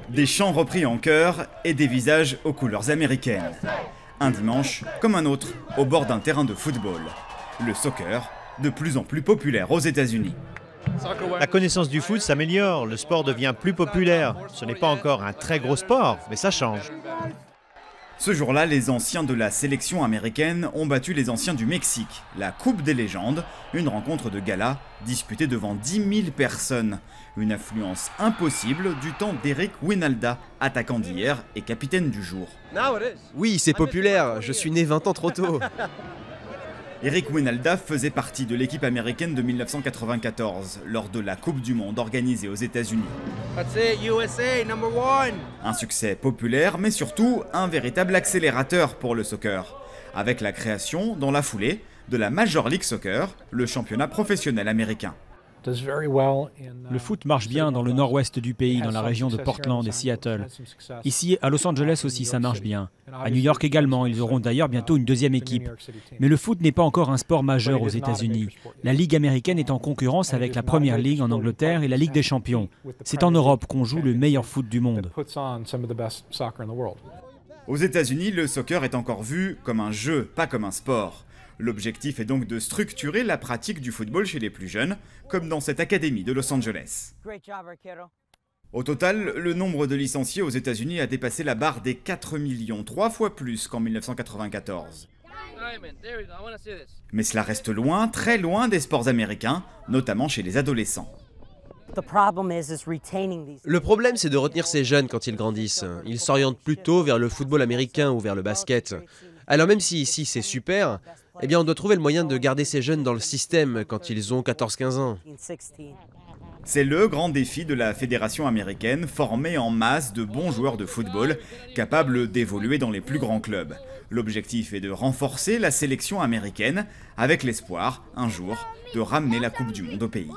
Des chants repris en chœur et des visages aux couleurs américaines. Un dimanche comme un autre, au bord d'un terrain de football. Le soccer, de plus en plus populaire aux États-Unis. La connaissance du foot s'améliore, le sport devient plus populaire. Ce n'est pas encore un très gros sport, mais ça change. Ce jour-là, les anciens de la sélection américaine ont battu les anciens du Mexique. La Coupe des légendes, une rencontre de gala disputée devant 10 000 personnes. Une affluence impossible du temps d'Eric Wynalda, attaquant d'hier et capitaine du jour. Oui, c'est populaire, je suis né 20 ans trop tôt. Eric Wynalda faisait partie de l'équipe américaine de 1994, lors de la Coupe du Monde organisée aux États-Unis. Un succès populaire, mais surtout un véritable accélérateur pour le soccer, avec la création, dans la foulée, de la Major League Soccer, le championnat professionnel américain. Le foot marche bien dans le nord-ouest du pays, dans la région de Portland et Seattle. Ici, à Los Angeles aussi, ça marche bien. À New York également, ils auront d'ailleurs bientôt une deuxième équipe. Mais le foot n'est pas encore un sport majeur aux États-Unis. La Ligue américaine est en concurrence avec la Première Ligue en Angleterre et la Ligue des Champions. C'est en Europe qu'on joue le meilleur foot du monde. Aux États-Unis, le soccer est encore vu comme un jeu, pas comme un sport. L'objectif est donc de structurer la pratique du football chez les plus jeunes, comme dans cette académie de Los Angeles. Au total, le nombre de licenciés aux États-Unis a dépassé la barre des 4 millions, 3 fois plus qu'en 1994. Mais cela reste loin, très loin des sports américains, notamment chez les adolescents. Le problème, c'est de retenir ces jeunes quand ils grandissent. Ils s'orientent plutôt vers le football américain ou vers le basket. Alors même si ici c'est super, eh bien on doit trouver le moyen de garder ces jeunes dans le système quand ils ont 14-15 ans. C'est le grand défi de la fédération américaine, former en masse de bons joueurs de football, capables d'évoluer dans les plus grands clubs. L'objectif est de renforcer la sélection américaine, avec l'espoir, un jour, de ramener la Coupe du Monde au pays.